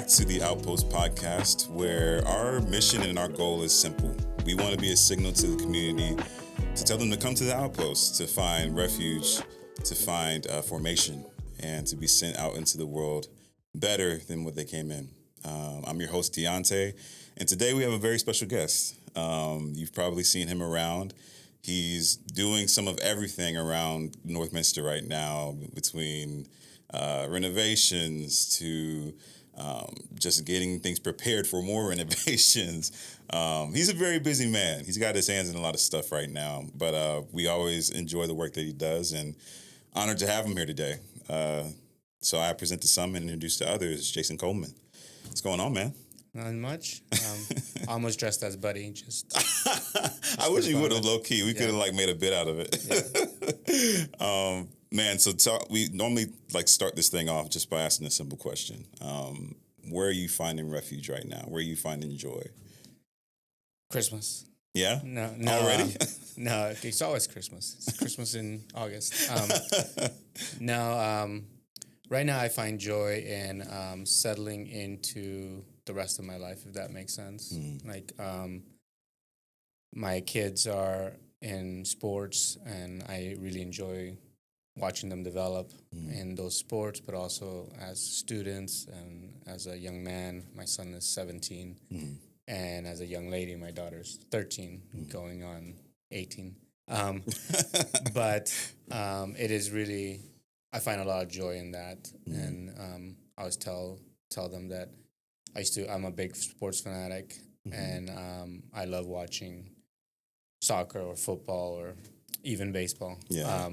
back to the Outpost Podcast, where our mission and our goal is simple. We want to be a signal to the community to tell them to come to the Outpost, to find refuge, to find formation, and to be sent out into the world better than what they came in. I'm your host, Deontay, and today we have a very special guest. You've probably seen him around. He's doing some of everything around Northminster right now, between renovations to just getting things prepared for more renovations. He's a very busy man. He's got his hands in a lot of stuff right now, but we always enjoy the work that he does, and honored to have him here today. So I present to some and introduce to others, Jason Coleman. What's going on, man? Not much. Almost dressed as Buddy. Just I wish you would have low key. We could have made a bit out of it. Yeah. Man, so we normally start this thing off just by asking a simple question. Where are you finding refuge right now? Where are you finding joy? Christmas. Yeah? No. Already? No, it's always Christmas. It's Christmas in August. Right now I find joy in settling into the rest of my life, if that makes sense. My kids are in sports, and I really enjoy watching them develop in those sports, but also as students and as a young man. My son is 17, and as a young lady, my daughter's 13, going on 18. But it is really, I find a lot of joy in that, and I always tell them that I'm a big sports fanatic, and I love watching soccer or football or even baseball. Yeah.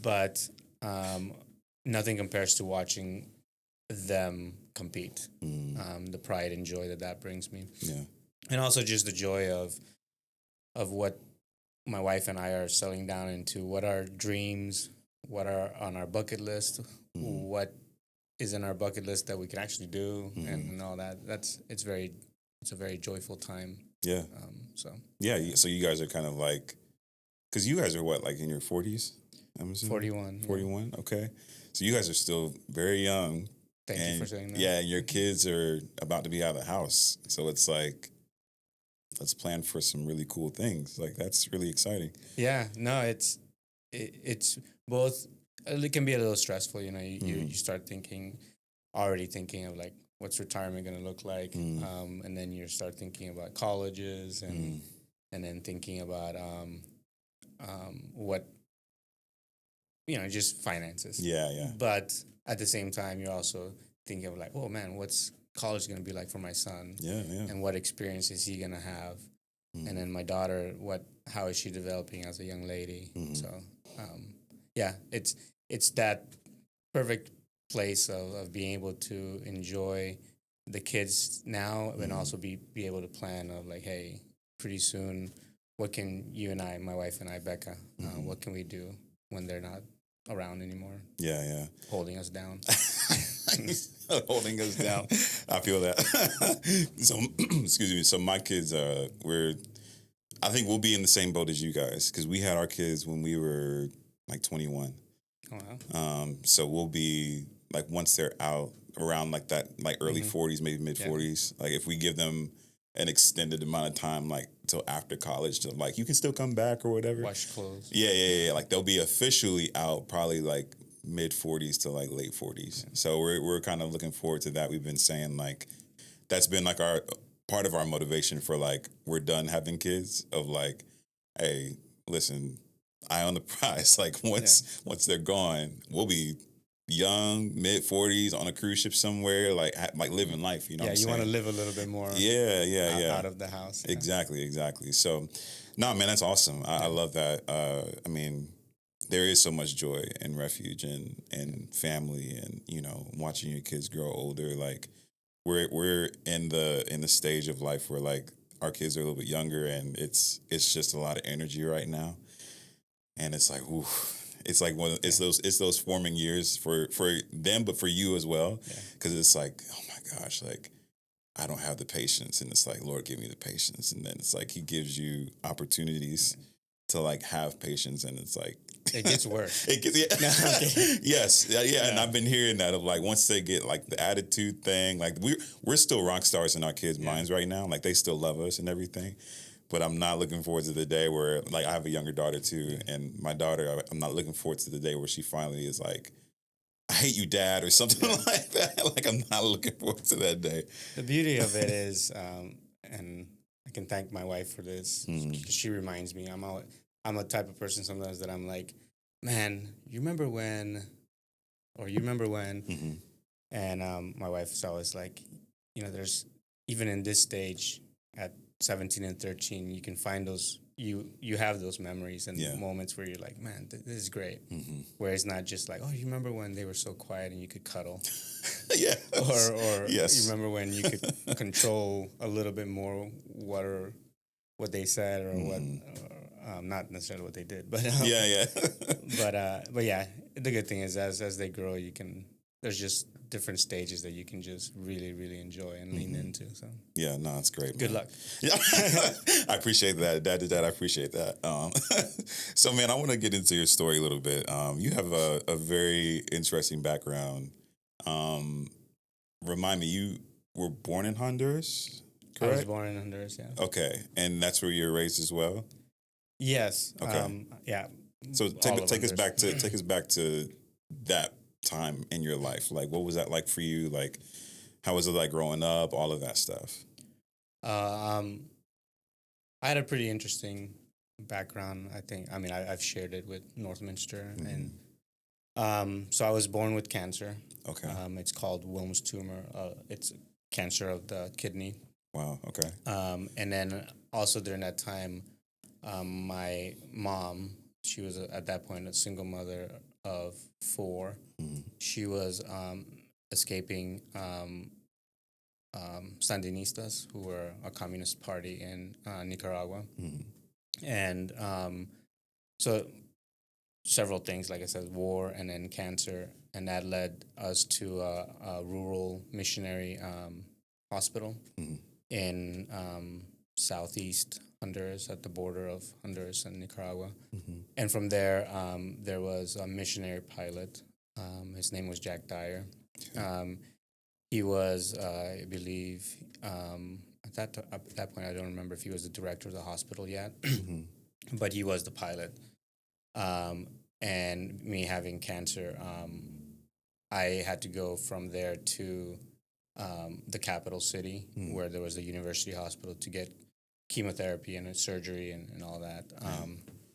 But nothing compares to watching them compete. The pride and joy that brings me. Yeah. And also just the joy of what my wife and I are settling down into, what our dreams, what are on our bucket list, what is in our bucket list that we can actually do, and all that. It's a very joyful time. Yeah. So you guys are kind of because you guys are what, in your 40s? I'm assuming? 41. 41? Yeah. Okay. So you guys are still very young. Thank you for saying that. Yeah, and your kids are about to be out of the house. So it's let's plan for some really cool things. That's really exciting. Yeah, no, it's both. It can be a little stressful, you start already thinking of what's retirement going to look like, and then you start thinking about colleges and then thinking about what, just finances. Yeah. But at the same time, you're also thinking of oh man, what's college going to be like for my son? Yeah. And what experience is he going to have? And then my daughter, how is she developing as a young lady? So, it's that perfect place of being able to enjoy the kids now, and also be able to plan of hey, pretty soon, what can you and I, my wife and I, Becca, what can we do when they're not around anymore? Yeah. Holding us down. Holding us down. I feel that. So, excuse me. So my kids, I think we'll be in the same boat as you guys, because we had our kids when we were 21. Oh, wow. So we'll be once they're out around that early 40s, maybe mid 40s. If we give them an extended amount of time, till after college, to you can still come back or whatever. Wash clothes. Yeah. They'll be officially out probably mid 40s to late 40s. Yeah. So we're kind of looking forward to that. We've been saying that's been our part of our motivation for we're done having kids, of hey, listen, eye on the prize. Once they're gone, we'll be young, mid 40s on a cruise ship somewhere, living life. You want to live a little bit more. Yeah. Out of the house. Yeah. Exactly. So, no, man, that's awesome. I love that. There is so much joy and refuge and family, and watching your kids grow older. We're in the stage of life where our kids are a little bit younger, and it's just a lot of energy right now, and it's ooh, it's it's those forming years for them, but for you as well, because it's oh my gosh, I don't have the patience, and it's Lord, give me the patience, and then it's He gives you opportunities to have patience, and it's It gets worse. It gets, yeah. No, okay. Yes, yeah, Yeah. and I've been hearing that of like once they get like the attitude thing, like we're still rock stars in our kids' minds right now. Like they still love us and everything, but I'm not looking forward to the day where like I have a younger daughter too, and my daughter, I'm not looking forward to the day where she finally is like, I hate you, Dad, or something like that. Like I'm not looking forward to that day. The beauty of it is, and I can thank my wife for this. She reminds me. I'm a type of person sometimes that I'm like, man, you remember when, or you remember when, Mm-hmm. and my wife's always like, there's even in this stage at 17 and 13, you can find those. You have those memories and moments where you're like, man, this is great. Mm-hmm. Where it's not just like, oh, you remember when they were so quiet and you could cuddle, Yeah. or Yes. you remember when you could control a little bit more what they said or what, not necessarily what they did, but Yeah. but yeah, the good thing is as they grow, there's just different stages that you can just really, really enjoy and lean into. So Yeah, no, it's great. good Man. luck. Yeah, I appreciate that. Dad, I appreciate that. So, man, I want to get into your story a little bit. You have a very interesting background. Remind me, you were born in Honduras, correct? I was born in Honduras, yeah. Okay, and that's where you were raised as well. Yes. Okay. Yeah. So take us Honduras. back to that time in your life. Like, what was that like for you? Like, how was it like growing up? All of that stuff. I had a pretty interesting background. I've shared it with Northminster, and so I was born with cancer. Okay. It's called Wilms tumor. It's cancer of the kidney. Wow. Okay. And then also during that time, my mom, she was at that point a single mother of 4. She was escaping Sandinistas, who were a communist party in Nicaragua. And so several things, like I said, war and then cancer, and that led us to a rural missionary hospital in southeast Honduras at the border of Honduras and Nicaragua. And from there, there was a missionary pilot. His name was Jack Dyer. He was, I believe, at that point, I don't remember if he was the director of the hospital yet, but he was the pilot. And me having cancer, I had to go from there to the capital city where there was a university hospital to get chemotherapy and surgery and all that.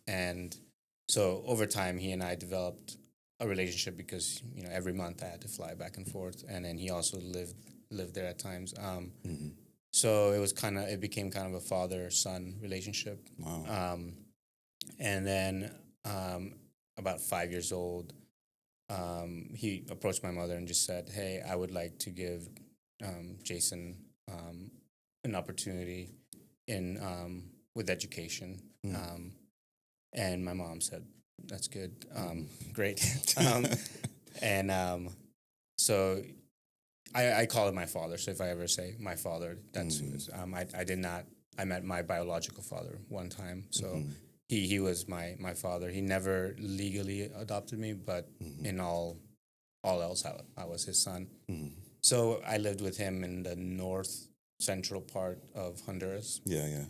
And so over time, he and I developed a relationship because, every month I had to fly back and forth. And then he also lived there at times. So it became kind of a father-son relationship. Wow. And then about 5 years old, he approached my mother and just said, hey, I would like to give Jason an opportunity with education. And my mom said, that's good. Great. So I call him my father. So if I ever say my father, that's who it is. I met my biological father one time. So he was my father. He never legally adopted me, but in all else, I was his son. So I lived with him in the north central part of Honduras.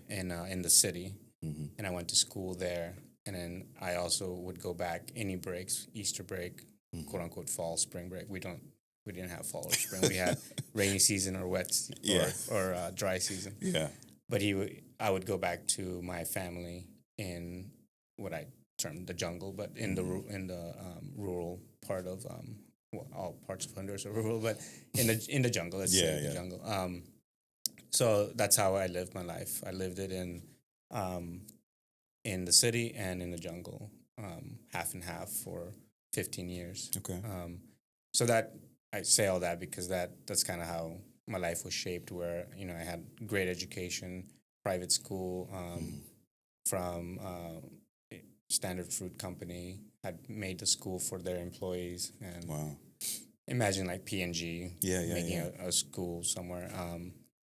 In the city. And I went to school there. And then I also would go back any breaks, Easter break, quote unquote fall, spring break. We didn't have fall or spring. We had rainy season or wet or dry season. Yeah. But I would go back to my family in what I termed the jungle, but in the rural part of all parts of Honduras are rural, but in the jungle. Let's say the jungle. So that's how I lived my life. I lived it in the city and in the jungle, half and half for 15 years. Okay. So that I say all that because that's kind of how my life was shaped. Where I had great education, private school, from Standard Fruit Company had made the school for their employees, and Wow. imagine like P&G making a school somewhere.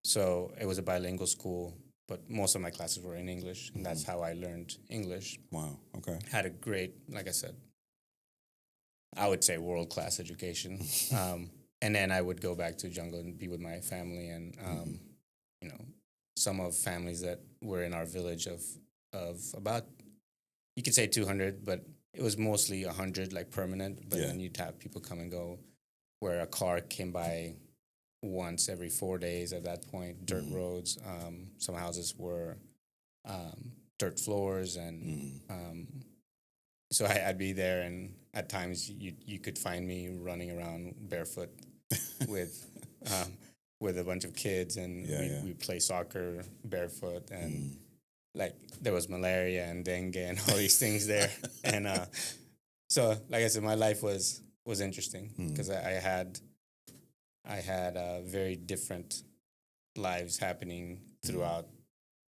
So it was a bilingual school. but most of my classes were in English, and that's how I learned English. Wow. Okay. Had a great, like I said, I would say world-class education. And then I would go back to jungle and be with my family, and you know, some of families that were in our village of about, you could say 200, but it was mostly 100 like permanent. But then you'd have people come and go, where a car came by once every 4 days at that point. Dirt roads. Some houses were dirt floors, and so I'd be there, and at times you could find me running around barefoot with a bunch of kids, and we play soccer barefoot, and like there was malaria and dengue and all these things there, and so like I said, my life was interesting because I had very different lives happening throughout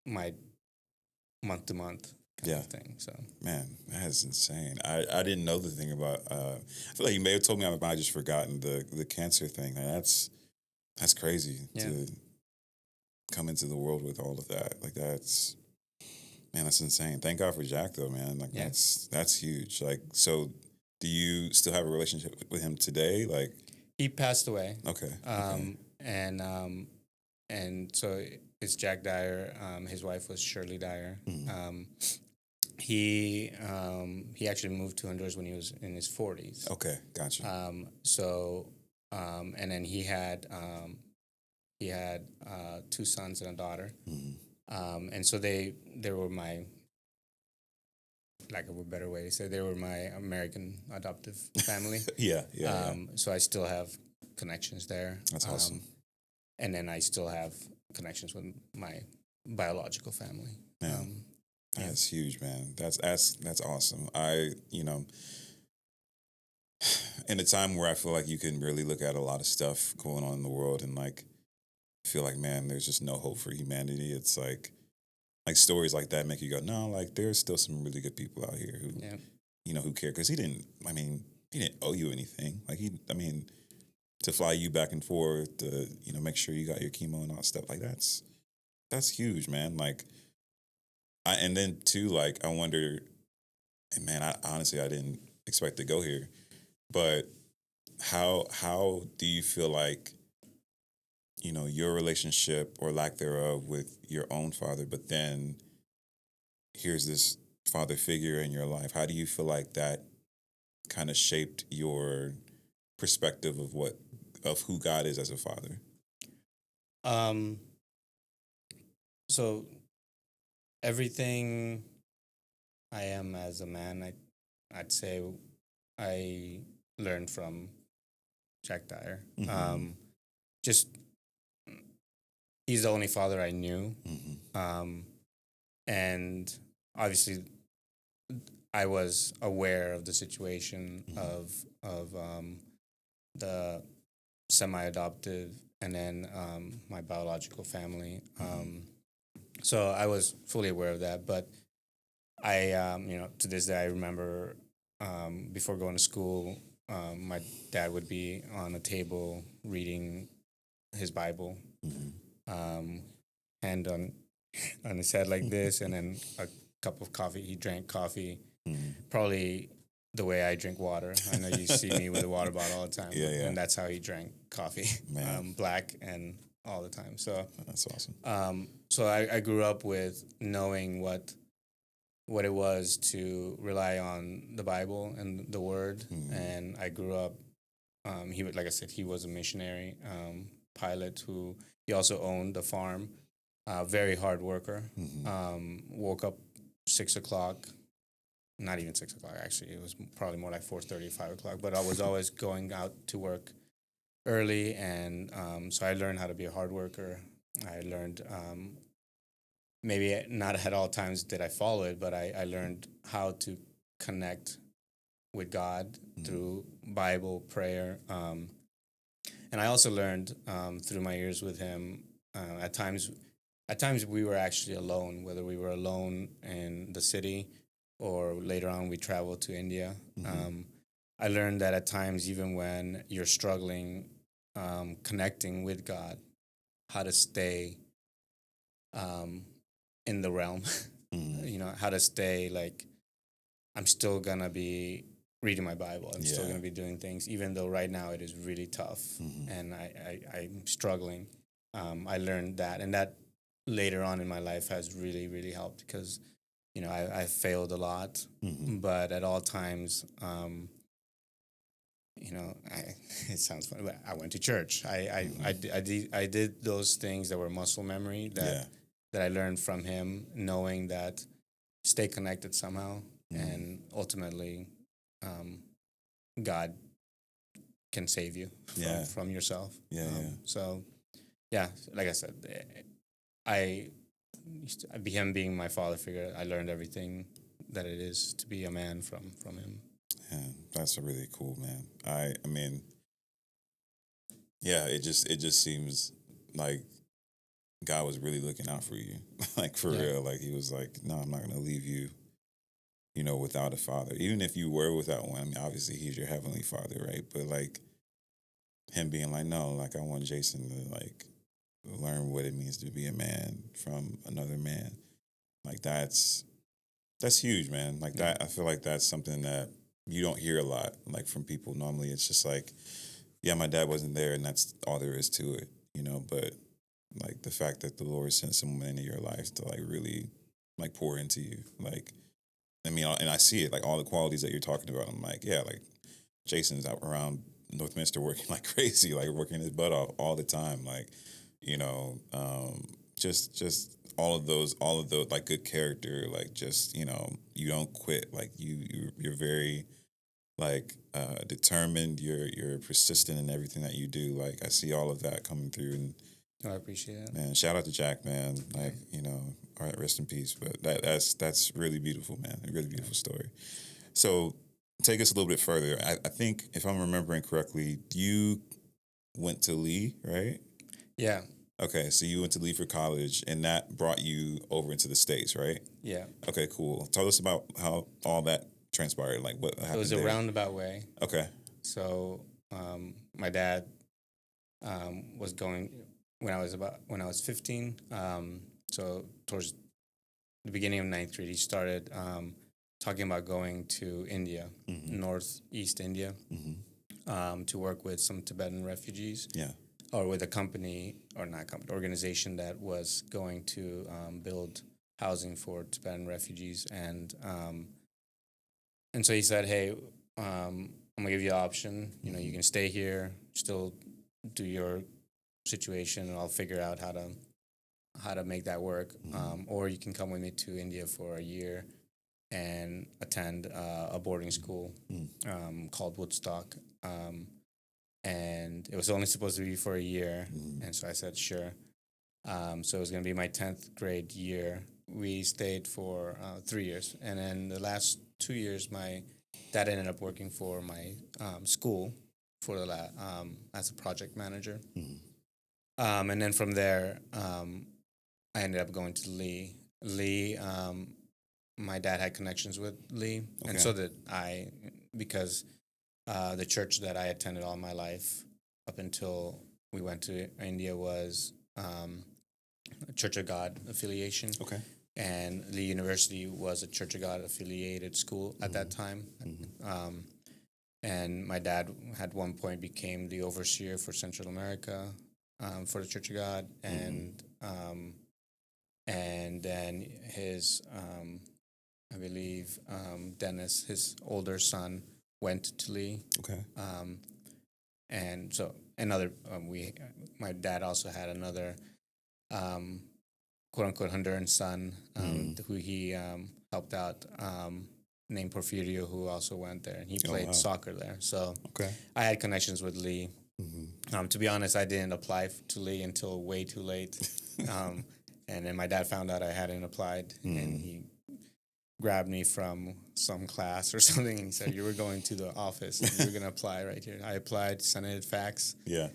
my month to month kind of thing. So man, that is insane. I didn't know the thing about. I feel like you may have told me, but I just forgotten the cancer thing. That's crazy to come into the world with all of that. Like that's insane. Thank God for Jack though, man. Like that's huge. Like, so do you still have a relationship with him today? Like, he passed away. Okay. And so it's Jack Dyer. His wife was Shirley Dyer. He actually moved to Honduras when he was in his 40s. Okay, gotcha. And then he had 2 sons and a daughter. And so they were my, like a better way to say, they were my American adoptive family. Yeah. So I still have connections there. That's awesome. And then I still have connections with my biological family. That's huge, man. That's awesome. In a time where I feel like you can really look at a lot of stuff going on in the world and like feel like, man, there's just no hope for humanity. It's like stories like that make you go, no, like there's still some really good people out here who, who care. Because he didn't owe you anything. Like to fly you back and forth, to, make sure you got your chemo and all that stuff. Like that's huge, man. Like, and then too, like, I wonder, and man, I honestly didn't expect to go here, but how do you feel like, your relationship or lack thereof with your own father, but then here's this father figure in your life. How do you feel like that kind of shaped your perspective of who God is as a father? So everything I am as a man, I'd say I learned from Jack Dyer. Just he's the only father I knew, and obviously I was aware of the situation of the semi-adoptive and then my biological family. So I was fully aware of that, but I, to this day, I remember before going to school, my dad would be on a table reading his Bible, hand on his head like this, and then a cup of coffee. He drank coffee, probably the way I drink water. I know you see me with a water bottle all the time, and that's how he drank coffee, black and all the time. So that's awesome. So I grew up with knowing what it was to rely on the Bible and the Word, and I grew up. Like I said, he was a missionary pilot who he also owned a farm. Very hard worker. Woke up 6 o'clock. Not even 6 o'clock, actually. It was probably more like 4:30, 5 o'clock. But I was always going out to work early, and so I learned how to be a hard worker. I learned, maybe not at all times did I follow it, but I learned how to connect with God through Bible, prayer. And I also learned through my years with him, at times we were actually alone, whether we were alone in the city or later on we traveled to India. I learned that at times, even when you're struggling, connecting with God, how to stay in the realm. You know, how to stay like I'm still gonna be reading my Bible. I'm still gonna be doing things, even though right now it is really tough and I'm struggling. I learned that, and that later on in my life has really, really helped because, you know, I failed a lot, but at all times, you know, it sounds funny, but I went to church. I did those things that were muscle memory that I learned from him, knowing that stay connected somehow, and ultimately, God can save you from yourself. So, yeah, like I said, him being my father figure, I learned everything that it is to be a man from him. Yeah, that's really cool, man. I mean, yeah, it just seems like God was really looking out for you, like for real. Like he was like, no, I'm not gonna leave you, you know, without a father. Even if you were without one, I mean, obviously he's your heavenly father, right? But like him being like, no, like I want Jason to like learn what it means to be a man from another man. Like that's huge, man. Like that, I feel like that's something that you don't hear a lot, like from people. Normally, it's just like, yeah, my dad wasn't there, and that's all there is to it, you know. But like the fact that the Lord sent someone into your life to like really like pour into you, like, I mean, and I see it, like all the qualities that you're talking about. I'm like, yeah, like Jason's out around Northminster working like crazy, like working his butt off all the time, like, you know, just all of those like good character, like just, you know, you don't quit, like you're very like determined, you're persistent in everything that you do. Like I see all of that coming through, and I appreciate it. man, shout out to Jack, man. Like, you know, all right, rest in peace. But that's really beautiful, man. A really beautiful story. So take us a little bit further. I think if I'm remembering correctly, you went to Lee, right? Yeah. Okay, so you went to Lee for college, and that brought you over into the States, right? Yeah. Okay, cool. Tell us about how all that transpired. Like what happened? It was a roundabout way. Okay. So my dad was going when I was 15. So towards the beginning of ninth grade, he started talking about going to India, northeast India, to work with some Tibetan refugees. Yeah. Or with a company, or not company, organization that was going to build housing for Tibetan refugees, and so he said, "Hey, I'm gonna give you an option. You know, you can stay here, still do your situation, and I'll figure out how to make that work. Or you can come with me to India for a year and attend a boarding school called Woodstock." And it was only supposed to be for a year, and so I said, sure. So it was going to be my 10th grade year. We stayed for 3 years, and then the last 2 years, my dad ended up working for my school for as a project manager. And then from there, I ended up going to Lee. Lee, my dad had connections with Lee, and so did I, because the church that I attended all my life up until we went to India was a Church of God affiliation. Okay. And the university was a Church of God affiliated school at that time. And my dad at one point became the overseer for Central America for the Church of God. And then his, I believe, Dennis, his older son, went to Lee. Okay. And so my dad also had another quote unquote Honduran son who he helped out, named Porfirio, who also went there, and he played soccer there. So I had connections with Lee. To be honest, I didn't apply to Lee until way too late. And then my dad found out I hadn't applied, and he grabbed me from some class or something, and he said, "You were going to the office, and you were going to apply right here." I applied, sent it fax. Yeah.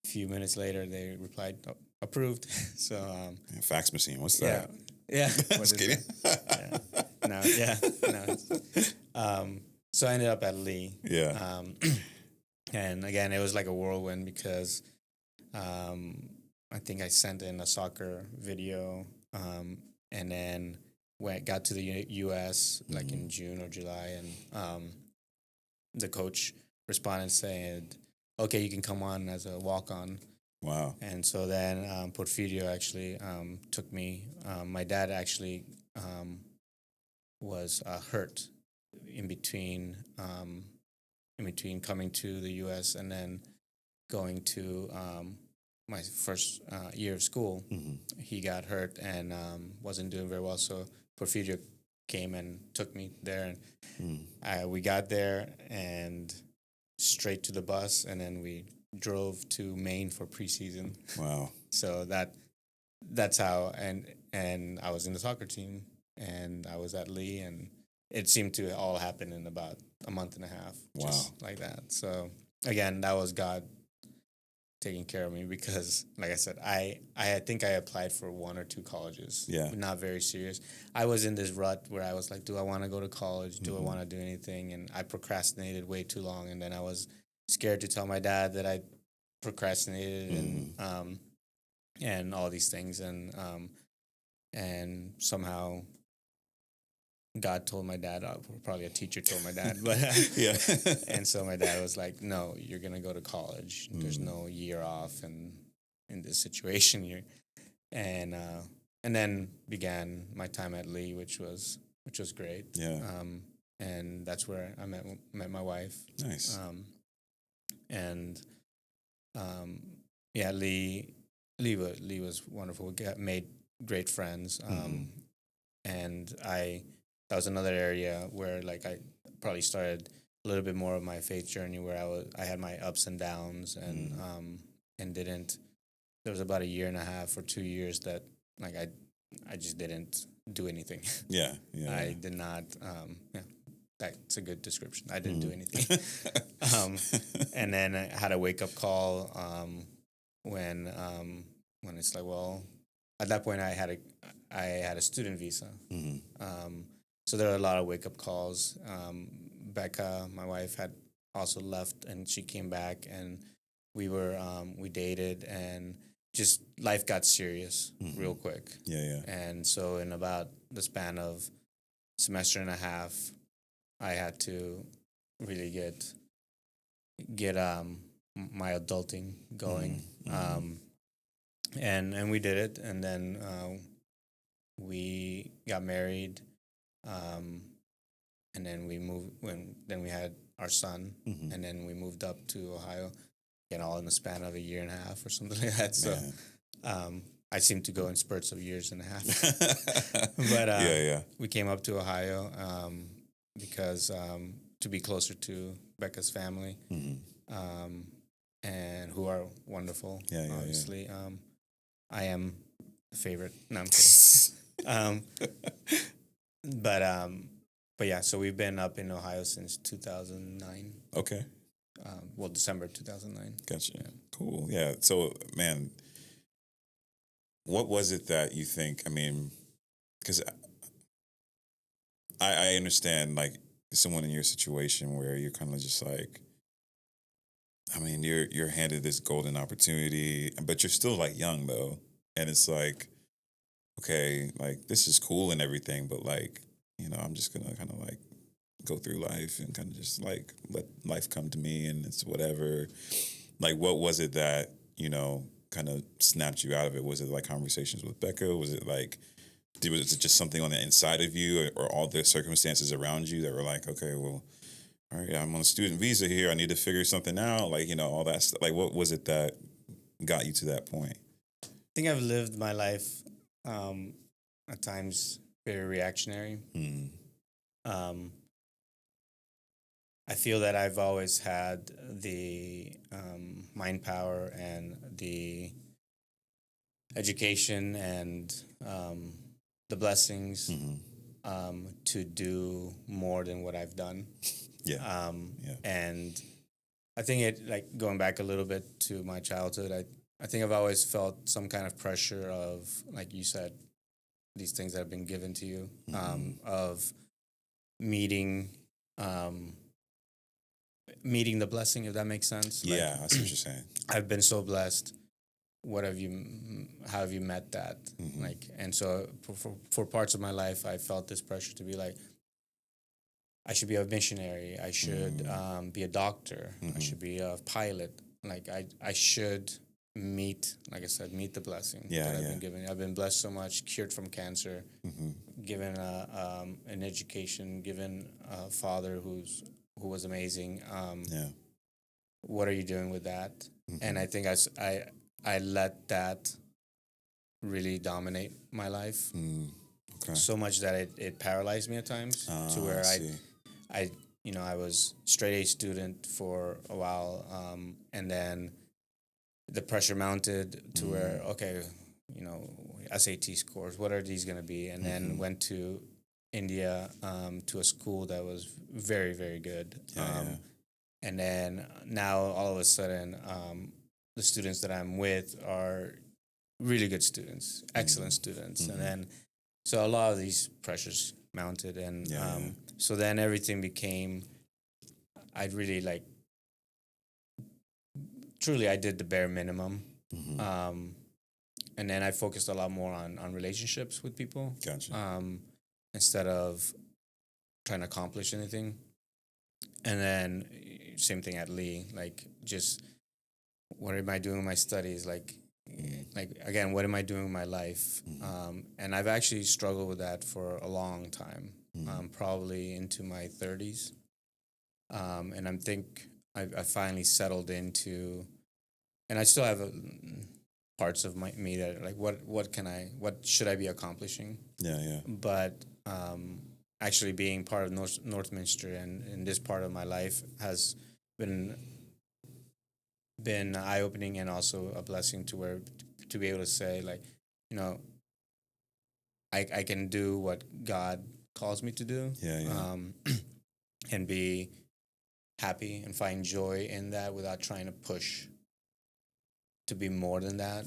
A few minutes later, they replied, approved. So fax machine, what's that? Yeah. Just kidding. So I ended up at Lee. Yeah. And again, it was like a whirlwind because I think I sent in a soccer video and then got to the U.S. like in June or July, and the coach responded saying, "Okay, you can come on as a walk-on." Wow. And so then Porfirio actually took me. My dad actually was hurt in between coming to the U.S. and then going to my first year of school. He got hurt and wasn't doing very well. So Porfirio came and took me there, and we got there and straight to the bus, and then we drove to Maine for preseason. Wow. So that's how, and I was in the soccer team, and I was at Lee, and it seemed to all happen in about a month and a half. Wow. Just like that. So again, that was God taking care of me, because like I said, I think I applied for 1 or 2 colleges. Yeah. Not very serious. I was in this rut where I was like, do I want to go to college? Do I want to do anything? And I procrastinated way too long, and then I was scared to tell my dad that I procrastinated and all these things, and somehow God told my dad, probably a teacher told my dad, but yeah. and so my dad was like, "No, you're gonna go to college. There's no year off in this situation here," and then began my time at Lee, which was great. Yeah. And that's where I met my wife. Nice. Yeah, Lee was wonderful. We made great friends. And that was another area where like I probably started a little bit more of my faith journey, where I had my ups and downs, and didn't. There was about a year and a half or 2 years that like I just didn't do anything. Yeah. I did not. That's a good description. I didn't do anything. And then I had a wake up call when it's like, well, at that point I had a student visa. So there were a lot of wake up calls. Becca, my wife, had also left, and she came back, and we dated, and just life got serious real quick. Yeah. And so in about the span of semester and a half, I had to really get my adulting going. And we did it, and then we got married, and then we moved then we had our son, and then we moved up to Ohio, all in the span of a year and a half or something like that. So I seem to go in spurts of years and a half. But we came up to Ohio because to be closer to Becca's family, and who are wonderful. Obviously. I am a favorite. No, I'm kidding. But yeah, so we've been up in Ohio since 2009. Okay. December 2009. Gotcha. Yeah. Cool. Yeah. So, man, what was it that you think? I mean, because I understand, like, someone in your situation where you're kind of just like, I mean, you're handed this golden opportunity, but you're still like young though, and it's like, okay, like this is cool and everything, but like, I'm just gonna kind of like go through life and kind of just like let life come to me, and it's whatever. Like, what was it that kind of snapped you out of it? Was it like conversations with Becca? Was it like, was it just something on the inside of you, or all the circumstances around you that were like, okay, well, all right, I'm on a student visa here. I need to figure something out. Like, all that stuff. Like, what was it that got you to that point? I think I've lived my life at times very reactionary. I feel that I've always had the mind power and the education and the blessings to do more than what I've done. Yeah. And I think it, like, going back a little bit to my childhood, I think I've always felt some kind of pressure of, like you said, these things that have been given to you, of meeting the blessing, if that makes sense. Yeah, I see what you're saying. I've been so blessed how have you met that? Mm-hmm. Like, and so for parts of my life, I felt this pressure to be like, I should be a missionary. I should be a doctor. I should be a pilot. Like I should meet, like I said, meet the blessing that I've been given. I've been blessed so much, cured from cancer, given an education, given a father who was amazing. What are you doing with that? And I think I let that really dominate my life. Okay. So much that it paralyzed me at times to where I I was straight A student for a while, and then the pressure mounted to where, okay, SAT scores, what are these going to be? And then went to India to a school that was very, very good. And then now all of a sudden, the students that I'm with are really good students, excellent students. And then, so a lot of these pressures mounted. And so then everything became, I'd really like, truly I did the bare minimum. And then I focused a lot more on relationships with people. Gotcha. Instead of trying to accomplish anything. And then same thing at Lee, like just what am I doing with my studies? Like again, what am I doing with my life? And I've actually struggled with that for a long time, probably into my 30s. And I finally settled into, and I still have parts of me that are like, what should I be accomplishing? But actually being part of Northminster and in this part of my life has been eye-opening and also a blessing to be able to say, like, I can do what God calls me to do. And be happy and find joy in that without trying to push to be more than that.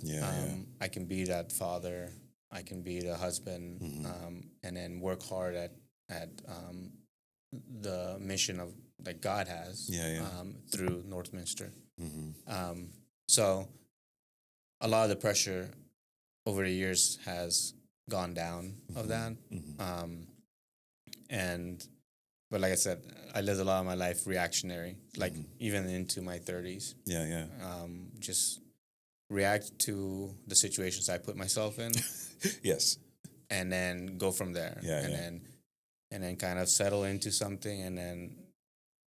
I can be that father. I can be the husband, and then work hard at the mission of that God has through Northminster. So a lot of the pressure over the years has gone down of that. But like I said, I lived a lot of my life reactionary, like even into my 30s. Just react to the situations I put myself in. Yes. And then go from there. And then kind of settle into something and then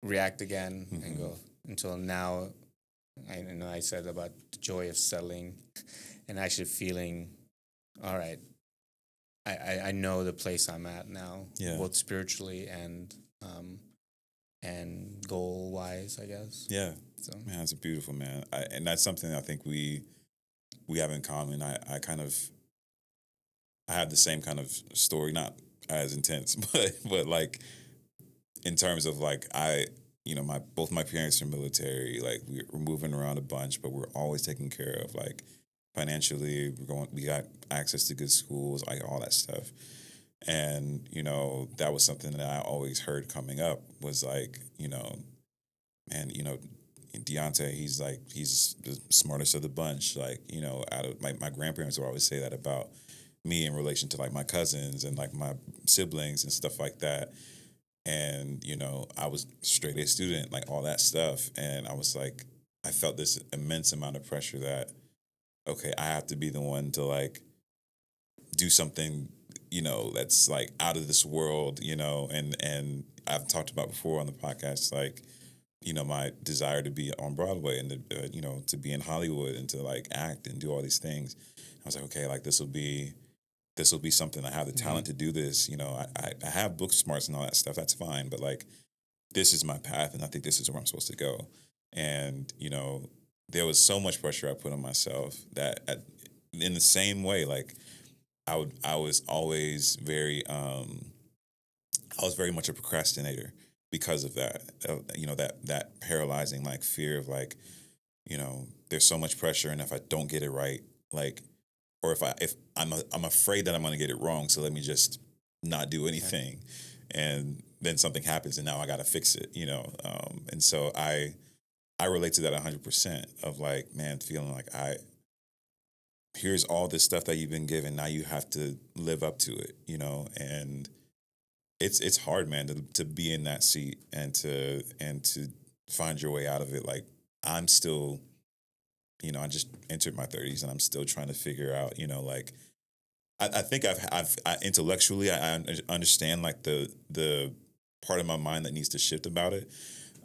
react again and go until now. I said about the joy of settling and actually feeling, all right, I know the place I'm at now, both spiritually and goal wise, I guess. So Man, that's beautiful, man. And that's something I think we have in common. I have the same kind of story, not as intense, but like in terms of like both my parents are military. Like we're moving around a bunch, but we're always taken care of. Like financially, we got access to good schools, like all that stuff. And that was something that I always heard coming up was like, man, Deontay, he's the smartest of the bunch. Like, out of my grandparents would always say that about me in relation to like my cousins and like my siblings and stuff like that. And, I was straight A student, like all that stuff. And I was like, I felt this immense amount of pressure that, okay, I have to be the one to like do something, that's like out of this world, and I've talked about before on the podcast, like, my desire to be on Broadway and to be in Hollywood and to like act and do all these things. I was like, okay, like this will be something. I have the talent to do this. I have book smarts and all that stuff. That's fine. But like, this is my path. And I think this is where I'm supposed to go. And, there was so much pressure I put on myself that in the same way, like I was always very, I was very much a procrastinator because of that, that paralyzing like fear of like, there's so much pressure. And if I don't get it right, like, or if I'm afraid that I'm going to get it wrong, so let me just not do anything, and then something happens, and now I got to fix it, and so I relate to that 100% of like, man, feeling like here's all this stuff that you've been given. Now you have to live up to it, you know, and it's hard, man, to be in that seat and to find your way out of it. Like I'm still, you know, I just entered my 30s and I'm still trying to figure out, you know, like I think I intellectually I understand like the part of my mind that needs to shift about it.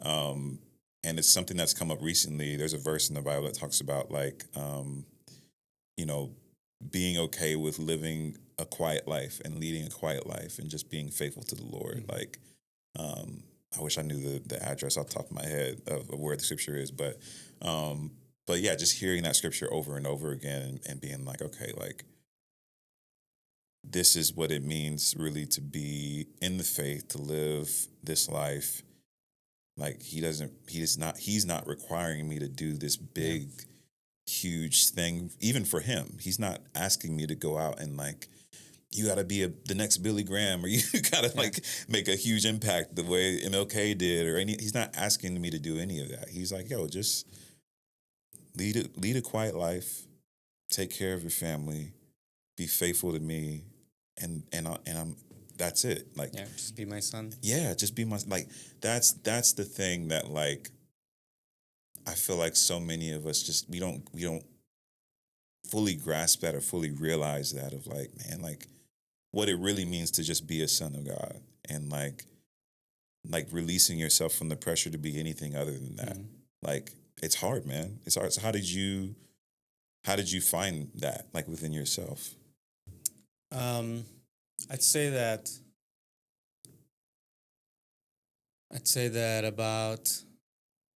And it's something that's come up recently. There's a verse in the Bible that talks about like, you know, being okay with living a quiet life and leading a quiet life and just being faithful to the Lord. Mm-hmm. Like, I wish I knew the address off the top of my head of where the scripture is, but yeah, just hearing that scripture over and over again and being like, okay, like this is what it means really to be in the faith, to live this life. Like he's not requiring me to do this big, huge thing. Even for him, he's not asking me to go out and like, you got to be the next Billy Graham, or you got to like make a huge impact the way MLK did, or he's not asking me to do any of that. He's like, yo, just lead a quiet life, take care of your family, be faithful to me, and I'm that's it. Like, yeah, just be my son. Yeah, just be my, like, that's the thing that, like, I feel like so many of us just, we don't fully grasp that or fully realize that of like, man, like what it really means to just be a son of God and like releasing yourself from the pressure to be anything other than that. Mm-hmm. Like, it's hard, man. It's hard. So how did you find that, like, within yourself? I'd say that about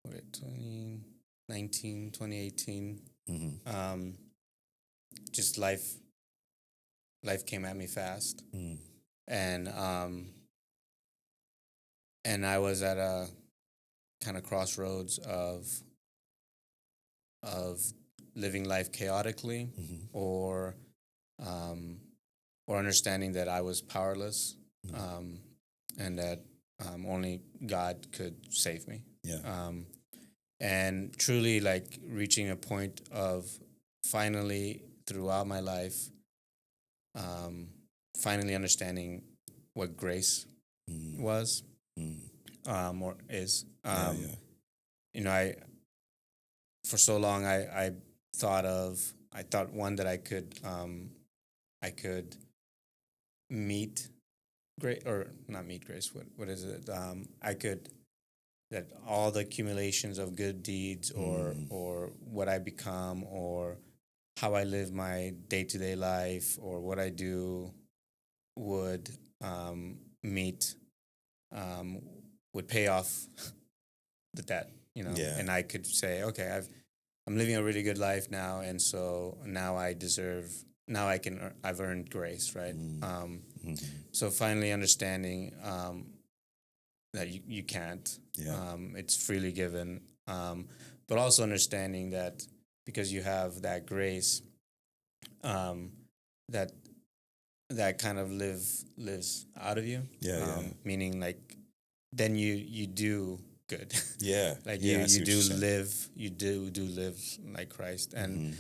2019, 2018, mm-hmm. Just life came at me fast. Mm. And I was at a kind of crossroads of living life chaotically, mm-hmm. or understanding that I was powerless, mm-hmm. And that only God could save me. Yeah. And truly, like, reaching a point of finally, throughout my life, finally understanding what grace was, or is. You know, for so long, I thought one that I could meet grace, or not meet grace. What is it? That all the accumulations of good deeds, or what I become, or how I live my day-to-day life, or what I do would would pay off the debt, you know. Yeah. And I could say, okay, I'm living a really good life now, and so now I've earned grace, right? Mm-hmm. So finally understanding that you can't. Yeah. It's freely given, but also understanding that because you have that grace, that kind of lives out of you. Yeah, meaning, like, then you do good. Yeah. Like, you do live like Christ. And mm-hmm.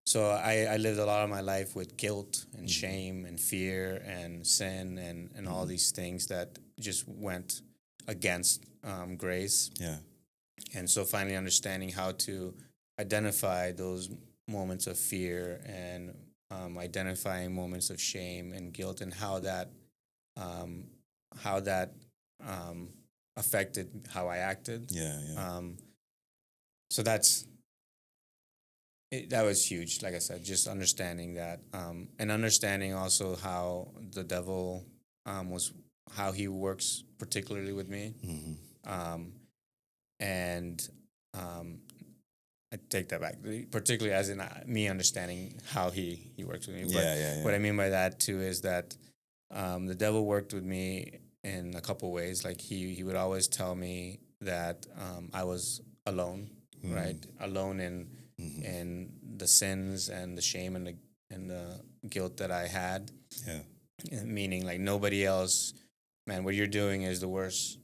So I lived a lot of my life with guilt and mm-hmm. shame and fear and sin and mm-hmm. all these things that just went against grace. Yeah. And so finally understanding how to identify those moments of fear and identifying moments of shame and guilt, and how that affected how I acted. Yeah, yeah. So that was huge. Like I said, just understanding that, and understanding also how the devil how he works, particularly with me. Mm-hmm. And I take that back, particularly as in me understanding how he works with me. But what I mean by that too is that the devil worked with me in a couple ways. Like, he would always tell me that I was alone, mm-hmm. right? Alone in the sins and the shame and the guilt that I had. Yeah. Meaning, like, nobody else, man, what you're doing is the worst.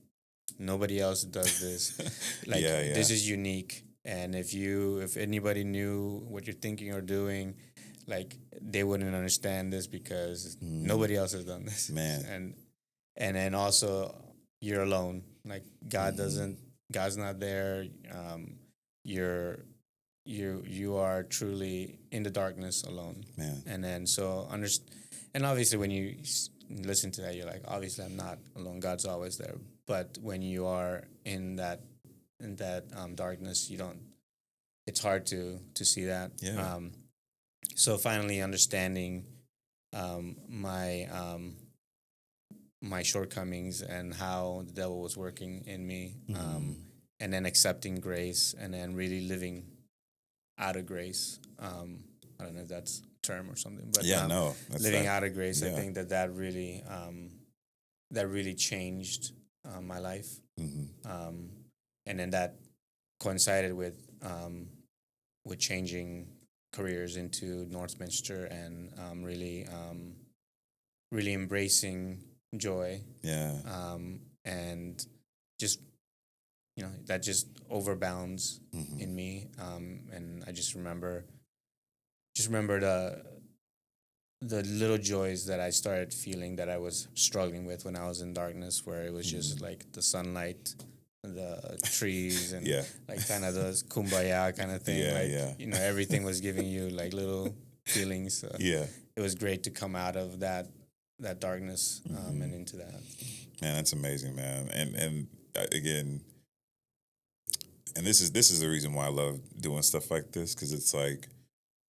Nobody else does this. Like, this is unique. And if anybody knew what you're thinking or doing, like they wouldn't understand this because nobody else has done this, Man. and then also you're alone. Like God's not there. You are truly in the darkness alone. Man. And then and obviously when you listen to that, you're like, obviously I'm not alone. God's always there. But when you are in that darkness, you don't. It's hard to see that. Yeah. So finally understanding my my shortcomings and how the devil was working in me, and then accepting grace, and then really living out of grace. I don't know if that's a term or something, but no, that's living out of grace. Yeah. I think that really changed my life, and then that coincided with changing careers into Northminster and really embracing joy. Yeah. And just that just overbounds in me. And I just remember the little joys that I started feeling that I was struggling with when I was in darkness, where it was just like the sunlight, the trees, and like kind of those kumbaya kind of thing. Everything was giving you like little feelings. It was great to come out of that darkness and into that. Man, that's amazing, man. And again, and this is the reason why I love doing stuff like this, because it's like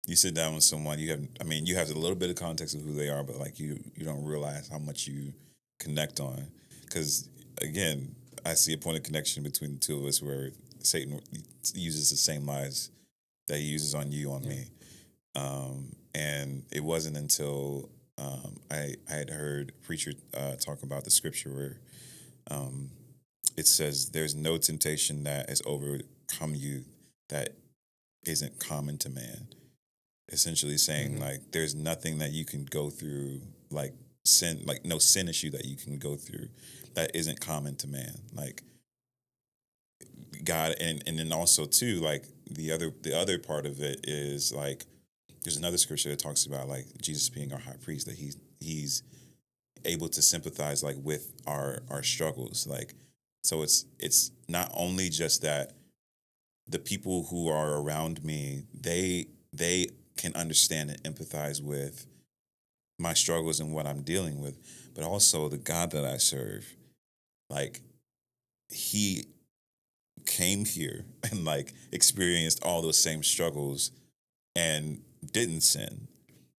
you sit down with someone, you have a little bit of context of who they are, but like you don't realize how much you connect on. Because again, I see a point of connection between the two of us where Satan uses the same lies that he uses on you, on me. And it wasn't until I had heard a preacher talk about the scripture where it says there's no temptation that has overcome you that isn't common to man. Essentially saying like there's nothing that you can go through, like sin, like no sin issue that you can go through that isn't common to man. Like God, and then also too, like the other part of it is like there's another scripture that talks about like Jesus being our high priest, that he's able to sympathize like with our struggles. Like, so it's not only just that the people who are around me, they can understand and empathize with my struggles and what I'm dealing with, but also the God that I serve, like he came here and like experienced all those same struggles and didn't sin.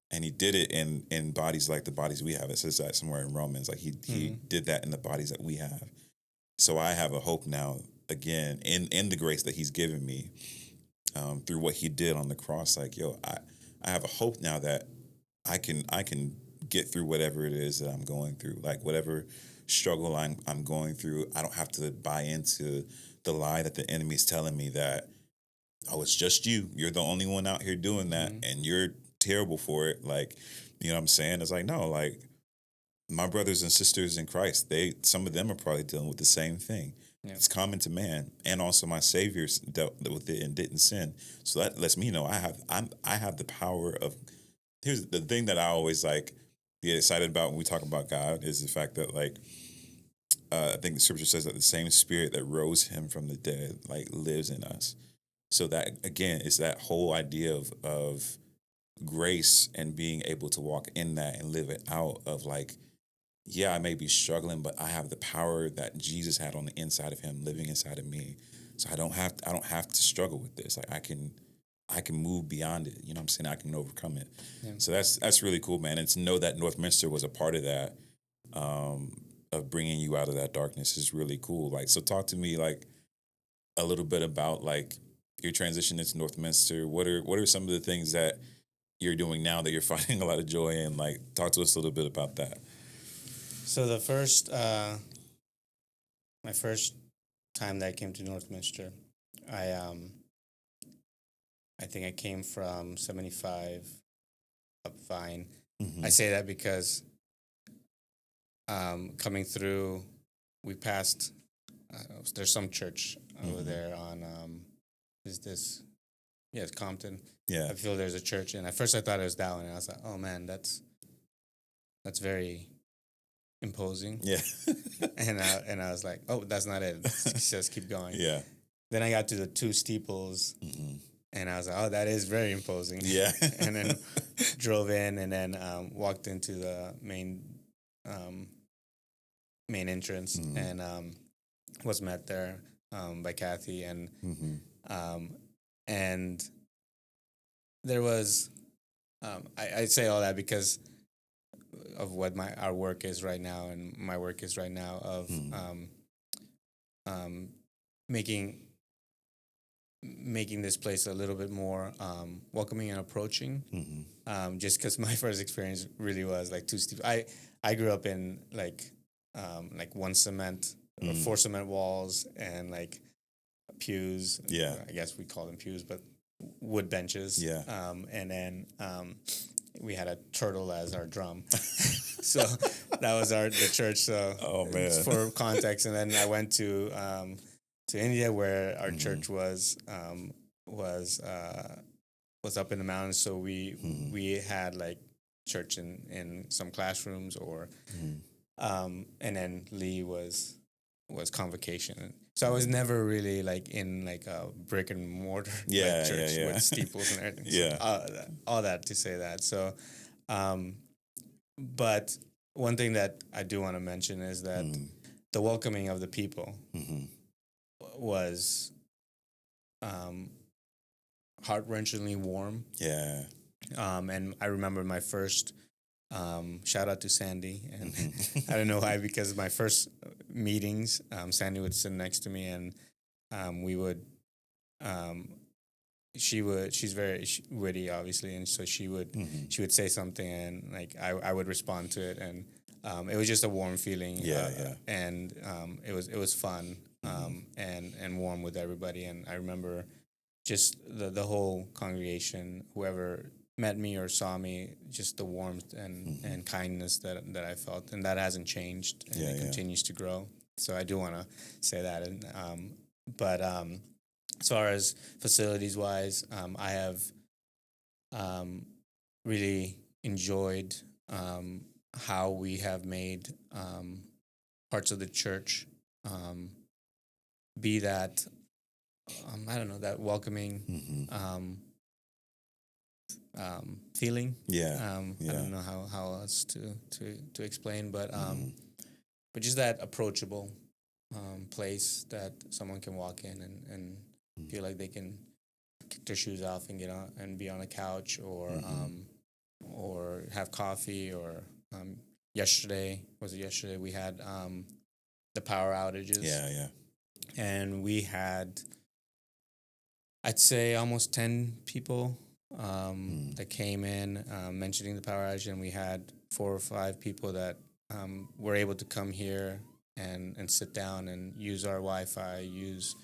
And he did it in bodies like the bodies we have. It says that somewhere in Romans. Like he did that in the bodies that we have. So I have a hope now, again, in the grace that he's given me through what he did on the cross. Like, I have a hope now that I can get through whatever it is that I'm going through. Like whatever struggle I'm going through, I don't have to buy into the lie that the enemy's telling me that, oh, it's just you. You're the only one out here doing that, and you're terrible for it. Like, you know what I'm saying? It's like, no, like my brothers and sisters in Christ, some of them are probably dealing with the same thing. Yeah. It's common to man, and also my Savior dealt with it and didn't sin. So that lets me know I have the power of. Here's the thing that I always like get excited about when we talk about God is the fact that like I think the scripture says that the same Spirit that rose him from the dead like lives in us. So that again is that whole idea of grace and being able to walk in that and live it out of like, yeah, I may be struggling, but I have the power that Jesus had on the inside of him living inside of me. So I don't have to struggle with this. Like I can move beyond it. You know what I'm saying? I can overcome it. Yeah. So that's really cool, man. And to know that Northminster was a part of that, of bringing you out of that darkness is really cool. Like, so talk to me like a little bit about like your transition into Northminster. What are some of the things that you're doing now that you're finding a lot of joy in? Like, talk to us a little bit about that. So my first time that I came to Northminster, I think I came from 75 up Vine. I say that because coming through, we passed. There's some church over there on is this it's Compton. Yeah. I feel there's a church, and at first I thought it was that one, and I was like, oh man, that's very imposing. Yeah. and I was like, oh, that's not it. Just keep going. Yeah. Then I got to the two steeples, and I was like, oh, that is very imposing. Yeah. And then drove in, and then walked into the main entrance, and was met there by Kathy, and and there was I say all that because of what our work is right now, and my work is right now of making this place a little bit more welcoming and approaching. Just because my first experience really was like too steep. I grew up in like one cement or 4 cement walls and like pews. Yeah, I guess we call them pews, but wood benches. Yeah. And then we had a turtle as our drum. So that was the church. So oh man, for context, and then I went to India where our church was up in the mountains. So we had like church in some classrooms, or and then Lee was convocation. So I was never really like in like a brick and mortar church with steeples and everything. Yeah. So, all that to say that. So, but one thing that I do want to mention is that the welcoming of the people was heart-wrenchingly warm. Yeah. And I remember my first shout out to Sandy, and I don't know why, because my first meetings, Sandy would sit next to me, and we would she's very witty, obviously, and so she would say something, and like I would respond to it, and it was just a warm feeling. And it was fun and warm with everybody. And I remember just the whole congregation, whoever met me or saw me, just the warmth and kindness that I felt, and that hasn't changed, and it continues to grow. So I do want to say that. And but as far as facilities wise, I have really enjoyed how we have made parts of the church be that I don't know, that welcoming feeling. I don't know how else to explain, but just that approachable place that someone can walk in and feel like they can kick their shoes off and get on and be on a couch, or have coffee, or yesterday we had the power outages. And we had, I'd say, almost 10 people that came in mentioning the power outage, and we had 4 or 5 people that were able to come here and sit down and use our Wi-Fi, use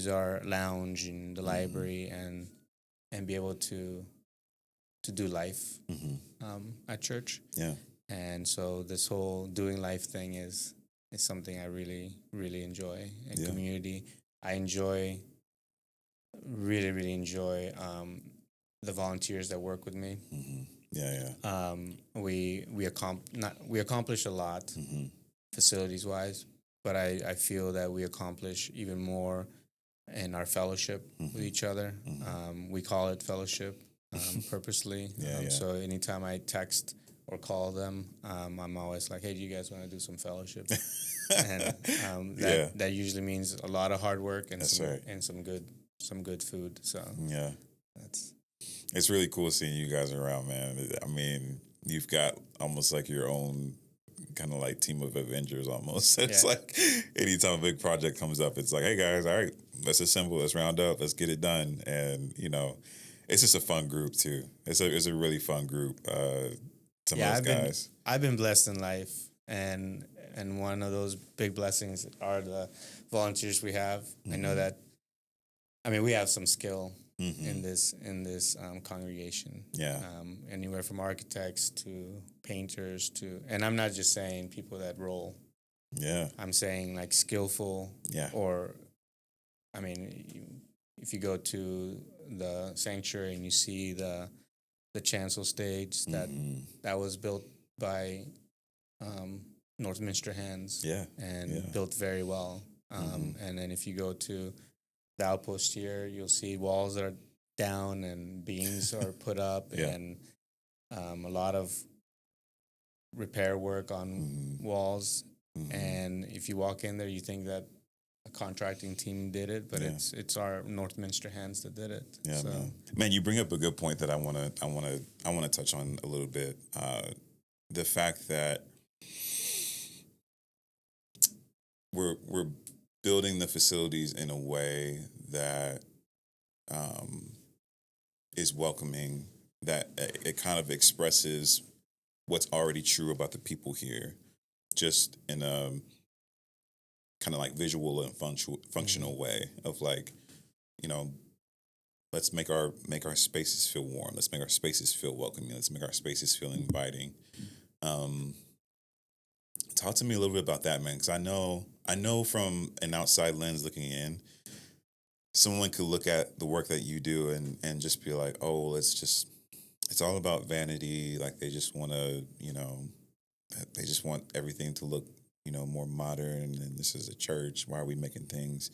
our lounge and the library, and be able to do life at church. And so this whole doing life thing is something I really, really enjoy. And community, I really enjoy the volunteers that work with me. We accomplish a lot facilities wise, but I feel that we accomplish even more in our fellowship with each other. We call it fellowship purposely. So anytime I text or call them, I'm always like, hey, do you guys want to do some fellowship? And that usually means a lot of hard work and some good food. So it's really cool seeing you guys around, man. I mean, you've got almost like your own kind of like team of Avengers almost. It's like anytime a big project comes up, it's like, hey guys, all right, let's assemble, let's round up, let's get it done. And it's just a fun group too. It's a really fun group. Some of those guys. I've been blessed in life, and one of those big blessings are the volunteers we have. I know that. I mean, we have some skill in this congregation. Anywhere from architects to painters and I'm not just saying people that roll. I'm saying like skillful. Or, I mean, if you go to the sanctuary and you see the chancel stage that was built by Northminster hands, and built very well. And then if you go to the Outpost here, you'll see walls that are down and beams are put up, and a lot of repair work on walls. And if you walk in there, you think that a contracting team did it, but it's our Northminster hands that did it. Yeah, so. Man, you bring up a good point that I wanna touch on a little bit. The fact that we're building the facilities in a way that is welcoming, that it kind of expresses what's already true about the people here, just in a kind of like visual and functional way of like, you know, let's make our spaces feel warm. Let's make our spaces feel welcoming. Let's make our spaces feel inviting. Talk to me a little bit about that, man, because I know from an outside lens looking in, someone could look at the work that you do and just be like, oh, it's all about vanity. Like they just want to, they just want everything to look, more modern. And this is a church. Why are we making things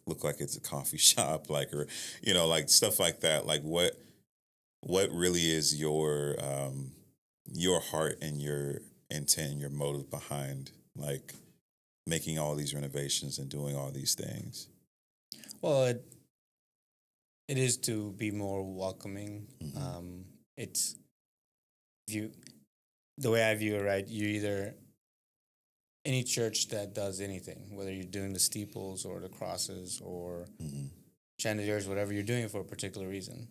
look like it's a coffee shop? Like, or, like stuff like that. Like what really is your heart and your intent, your motive behind like making all these renovations and doing all these things? Well, it is to be more welcoming. It's the way I view it, right? You either any church that does anything, whether you're doing the steeples or the crosses or chandeliers, whatever, you're doing it for a particular reason,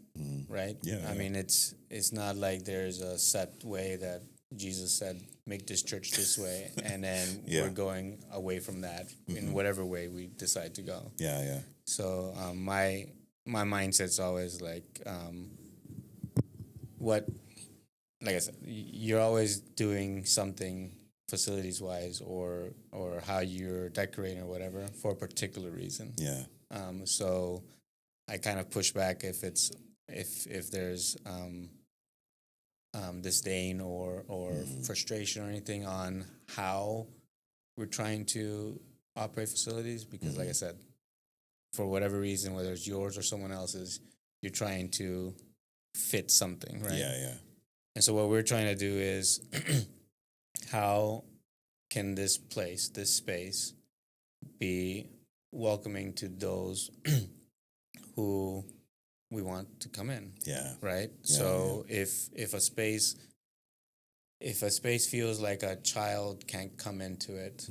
right? Yeah. I mean, it's not like there's a set way that Jesus said, make this church this way, and then we're going away from that in whatever way we decide to go. Yeah. So my mindset's always like, like I said, you're always doing something facilities-wise or how you're decorating or whatever for a particular reason. Yeah. So I kind of push back if there's disdain or frustration or anything on how we're trying to operate facilities, because like I said, for whatever reason, whether it's yours or someone else's, you're trying to fit something, right? Yeah. And so what we're trying to do is how can this space be welcoming to those who we want to come in. Yeah. Right? Yeah, so if a space feels like a child can't come into it,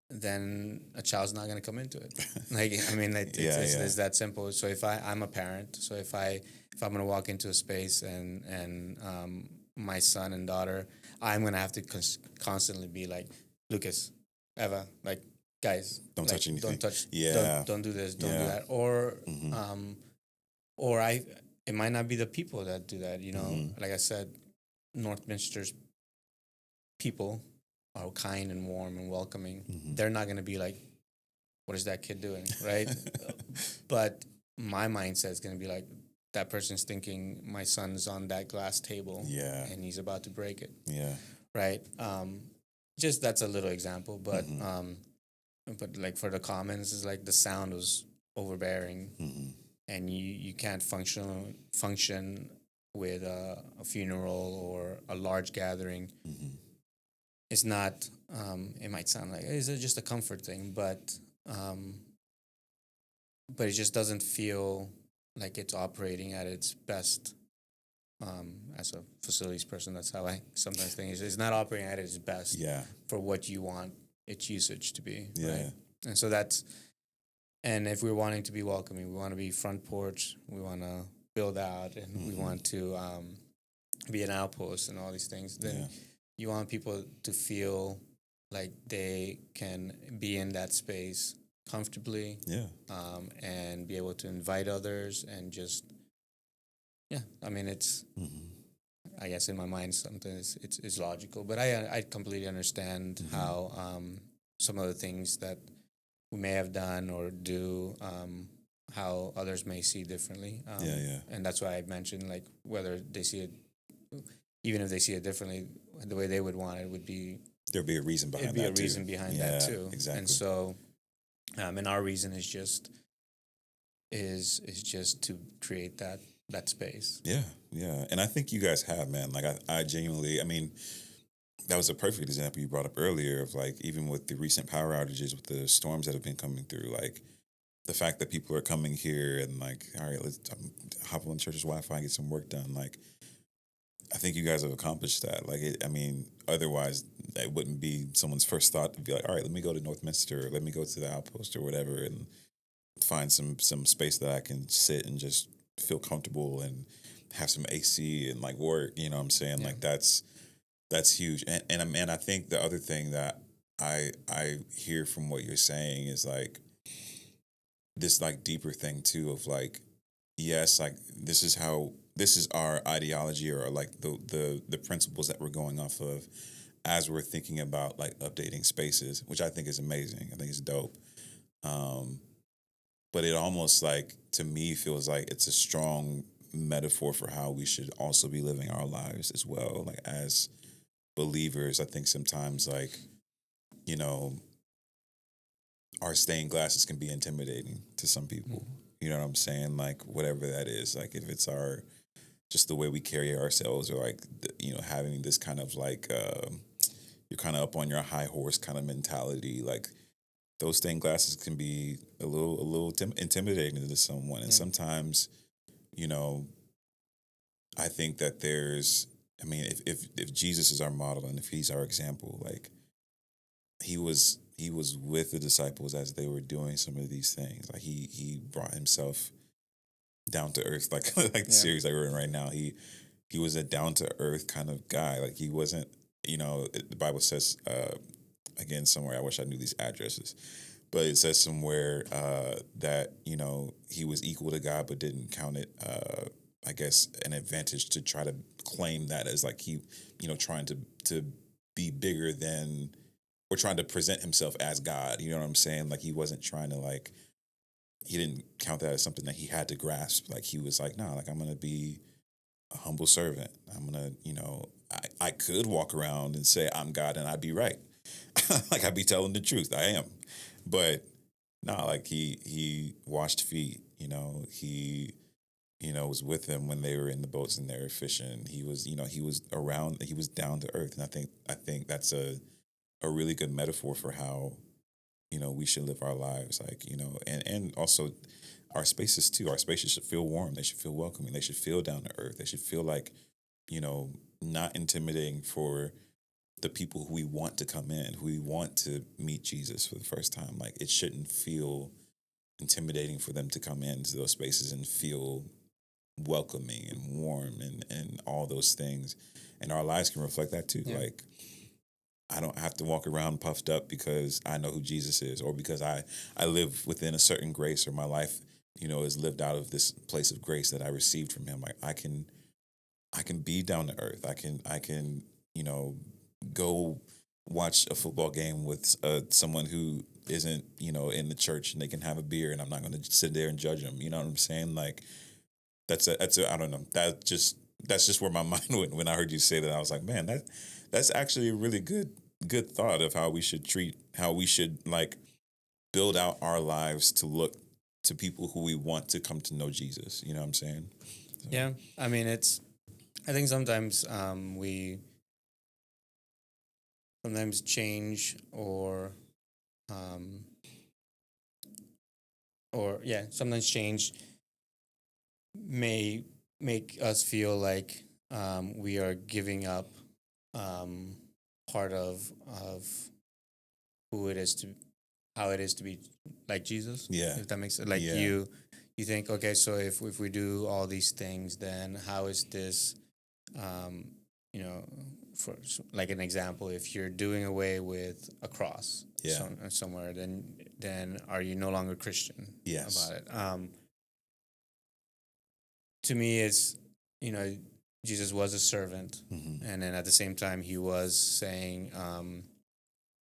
then a child's not going to come into it. Like, I mean, it's that simple. So if I'm a parent, so if I'm going to walk into a space and my son and daughter, I'm going to have to constantly be like, Lucas, Eva, like, guys, don't touch anything. Don't touch. Yeah. Don't do this. Don't do that. Or it might not be the people that do that. Like I said, Northminster's people are kind and warm and welcoming. They're not going to be like, what is that kid doing, right? But my mindset is going to be like, that person's thinking my son's on that glass table, and he's about to break it, right? Just that's a little example, but like for the Commons, is like the sound was overbearing, and you can't function with a funeral or a large gathering. It's not. It might sound like it's just a comfort thing, but it just doesn't feel like it's operating at its best. As a facilities person, that's how I sometimes think it's not operating at its best for what you want its usage to be. Right? And so and if we're wanting to be welcoming, we want to be front porch, we want to build out, and we want to be an outpost and all these things, then you want people to feel like they can be in that space comfortably, and be able to invite others and just, I mean, it's, I guess in my mind, sometimes it's logical, but I completely understand how some of the things that we may have done or do, how others may see differently. And that's why I mentioned, like, whether they see it, even if they see it differently, the way they would want it would be, there'd be a reason behind that. It'd be a reason behind that too. Exactly. And so, and our reason is just to create that space. Yeah. And I think you guys have, man. Like, I genuinely, I mean, that was a perfect example you brought up earlier of, like, even with the recent power outages, with the storms that have been coming through, like, the fact that people are coming here and, like, all right, let's hop on church's Wi-Fi and get some work done. Like, I think you guys have accomplished that. Like, I mean, otherwise, it wouldn't be someone's first thought to be like, all right, let me go to Northminster, or let me go to the Outpost or whatever, and find some space that I can sit and just feel comfortable and have some AC and, like, work. You know what I'm saying? Yeah. Like, that's huge. And I think the other thing that I hear from what you're saying is, like, this, like, deeper thing too of, like, yes, like, this is our ideology, or, like, the principles that we're going off of as we're thinking about, like, updating spaces, which I think is amazing. I think it's dope. But it almost, like, to me, feels like it's a strong metaphor for how we should also be living our lives as well. Like, as believers, I think sometimes, like, you know, our stained glasses can be intimidating to some people. Mm-hmm. You know what I'm saying? Like, whatever that is, like, if it's just the way we carry ourselves, or, like, you know, having this kind of, like, you're kind of up on your high horse kind of mentality, like, those stained glasses can be a little intimidating to someone. And sometimes, you know, I think that I mean, if Jesus is our model and if he's our example, like, he was with the disciples as they were doing some of these things. Like, he brought himself down to earth, like the series that we're in right now. He was a down to earth kind of guy. Like, he wasn't, you know, the Bible says, again, somewhere, I wish I knew these addresses, but it says somewhere that, you know, he was equal to God, but didn't count it, I guess, an advantage to try to claim that as, like, he, you know, trying to be bigger than, or trying to present himself as God. You know what I'm saying? Like, he wasn't trying to, like, he didn't count that as something that he had to grasp. Like, he was like, nah, like, I'm going to be a humble servant. I'm going to, you know, I could walk around and say I'm God and I'd be right. Like, I'd be telling the truth. I am. But nah, like, he washed feet, you know, he, you know, was with them when they were in the boats and they were fishing. He was, you know, he was around, he was down to earth. And I think that's a really good metaphor for how, you know, we should live our lives. Like, you know, and also our spaces too. Our spaces should feel warm. They should feel welcoming. They should feel down to earth. They should feel like, you know, not intimidating for the people who we want to come in, who we want to meet Jesus for the first time. Like, it shouldn't feel intimidating for them to come into those spaces and feel welcoming and warm and all those things. And our lives can reflect that too. Yeah. Like, I don't have to walk around puffed up because I know who Jesus is, or because I live within a certain grace, or my life, you know, is lived out of this place of grace that I received from him. Like, I can be down to earth. I can, you know, go watch a football game with someone who isn't, you know, in the church, and they can have a beer, and I'm not going to sit there and judge them. You know what I'm saying? Like, that's a I don't know. That's just where my mind went when I heard you say that. I was like, man, that's actually a really good thought of how we should like build out our lives to look to people who we want to come to know Jesus. You know what I'm saying? So. Yeah. I mean, I think sometimes we change or sometimes change may make us feel like we are giving up part of how it is to be like Jesus. Yeah. If that makes sense. Like, you think, okay, so if we do all these things, then how is this, you know, for like an example, if you're doing away with a cross somewhere, then are you no longer Christian? Yes. About it. To me, it's, you know, Jesus was a servant, mm-hmm. and then at the same time, he was saying,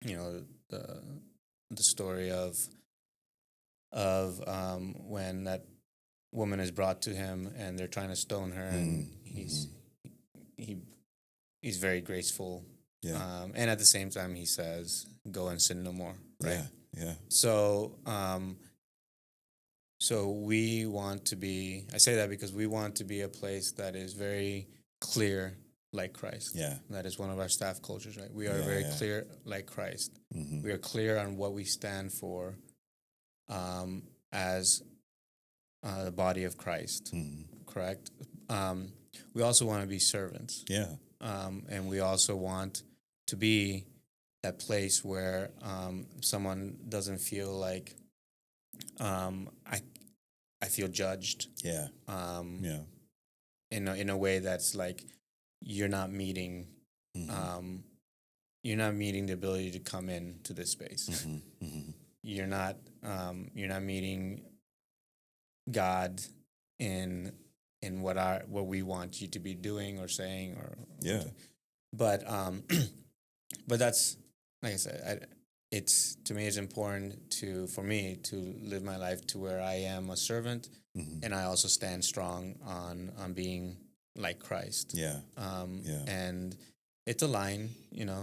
you know, the story of of when that woman is brought to him and they're trying to stone her, and he's very graceful. Yeah. And at the same time, he says, "Go and sin no more." Right. Yeah. So, so we want to be. I say that because we want to be a place that is very clear, like Christ. Yeah. That is one of our staff cultures, right? We are very clear, like Christ. We are clear on what we stand for, as the body of Christ. Correct. We also want to be servants. Yeah. And we also want to be that place where someone doesn't feel like I feel judged. Yeah. In a way that's like you're not meeting the ability to come into this space. You're not meeting God in what we want you to be doing or saying but that's, like I said, it's to me it's important for me to live my life to where I am a servant, and I also stand strong on being like Christ. Yeah. And it's a line,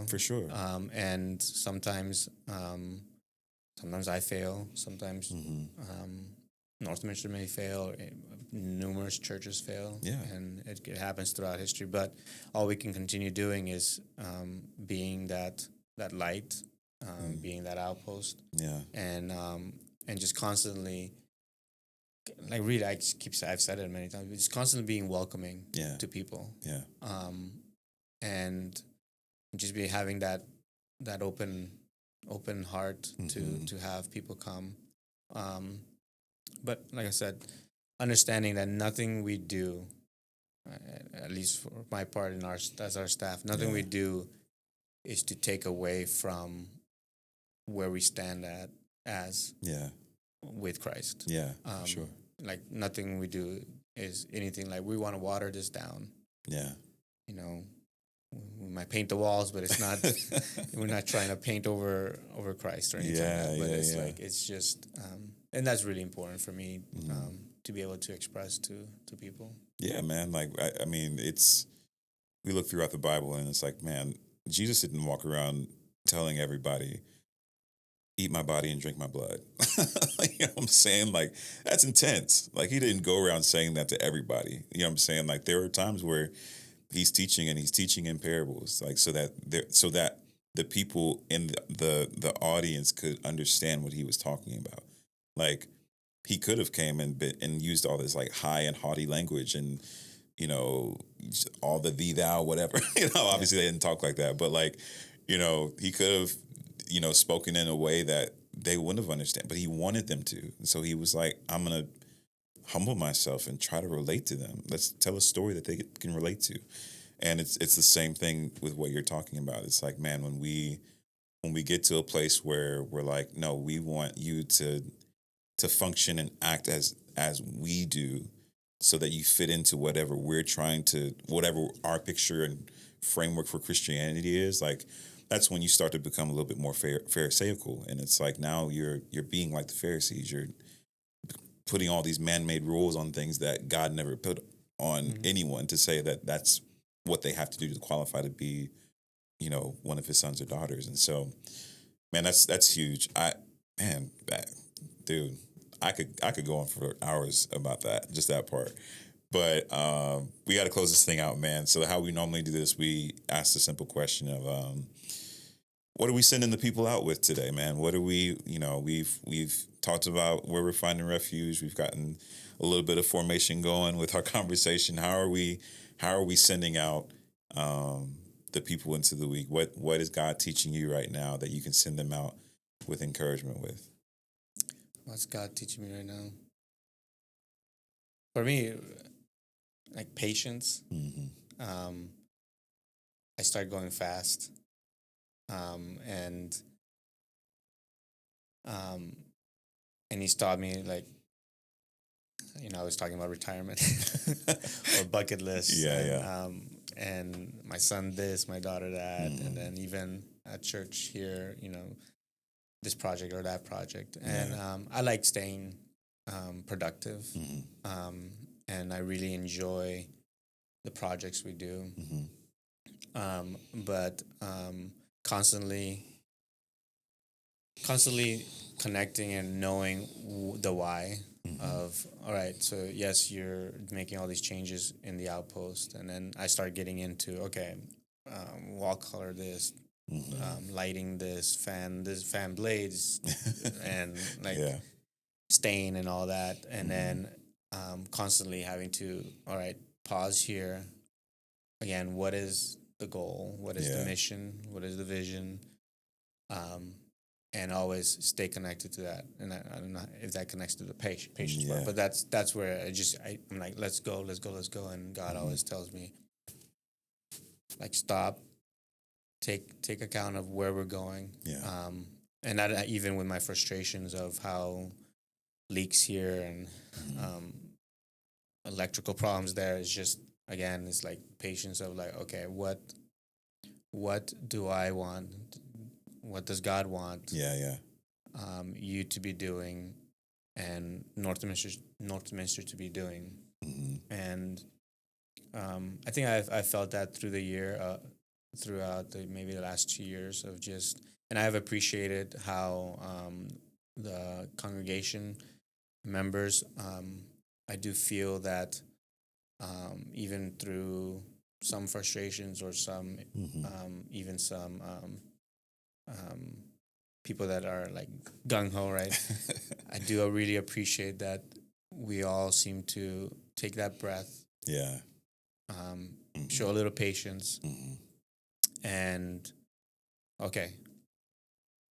for sure. And sometimes I fail. Sometimes Northminster may fail. Numerous churches fail. Yeah. And it happens throughout history. But all we can continue doing is being that light, being that outpost. Yeah. And just constantly, like really, I've said it many times, just constantly being welcoming to people. Yeah. And just having that open heart to have people come. But like I said, understanding that nothing we do, at least for my part as our staff, nothing we do is to take away from where we stand as with Christ. Yeah, sure. Like nothing we do is anything like we want to water this down. Yeah. We might paint the walls, but it's not. We're not trying to paint over Christ or anything. Yeah, like that. But it's like it's just, and that's really important for me to be able to express to people. Yeah, man. Like I mean, we look throughout the Bible, and it's like, man, Jesus didn't walk around telling everybody, "Eat my body and drink my blood." You know what I'm saying? Like that's intense. Like he didn't go around saying that to everybody. You know what I'm saying? Like there were times where he's teaching in parables, like so that the people in the audience could understand what he was talking about. Like he could have came and used all this like high and haughty language and all the thee thou whatever. Obviously they didn't talk like that, but like he could have spoken in a way that they wouldn't have understood. But he wanted them to, and so he was like, I'm gonna humble myself and try to relate to them. Let's tell a story that they can relate to. And it's the same thing with what you're talking about. It's like, man, when we get to a place where we're like, no, we want you to function and act as we do, so that you fit into whatever our picture and framework for Christianity is. Like that's when you start to become a little bit more pharisaical. And it's like now you're being like the Pharisees. You're putting all these man-made rules on things that God never put on anyone to say that that's what they have to do to qualify to be, one of his sons or daughters. And so, man, that's huge. Dude, I could go on for hours about that, just that part. But we got to close this thing out, man. So how we normally do this, we ask the simple question of, what are we sending the people out with today, man? What are we, we've talked about where we're finding refuge. We've gotten a little bit of formation going with our conversation. How are we sending out the people into the week? What is God teaching you right now that you can send them out with encouragement with? What's God teaching me right now? For me, like patience. I start going fast. And he's taught me, like, I was talking about retirement or bucket list. And my son this, my daughter that, and then even at church here, this project or that project. And I like staying productive, and I really enjoy the projects we do. But constantly connecting and knowing the why of, all right, so yes, you're making all these changes in the Outpost, and then I start getting into, okay, wall color this, lighting this fan blades, and like stain and all that, and then constantly having to, all right, pause here. Again, what is the goal? What is the mission? What is the vision? And always stay connected to that. And I don't know if that connects to the patience part, but that's where I'm like, let's go. And God always tells me, like, stop, take account of where we're going. And that, even with my frustrations of how leaks here and electrical problems there, is just, again, it's like patience of like, okay, what do I want? What does God want? You to be doing, and Northminster to be doing. And I think I've felt that through the year, throughout maybe the last 2 years of just, and I have appreciated how the congregation members, I do feel that even through some frustrations or some even some people that are like gung-ho, right? I do really appreciate that we all seem to take that breath, show a little patience, and okay,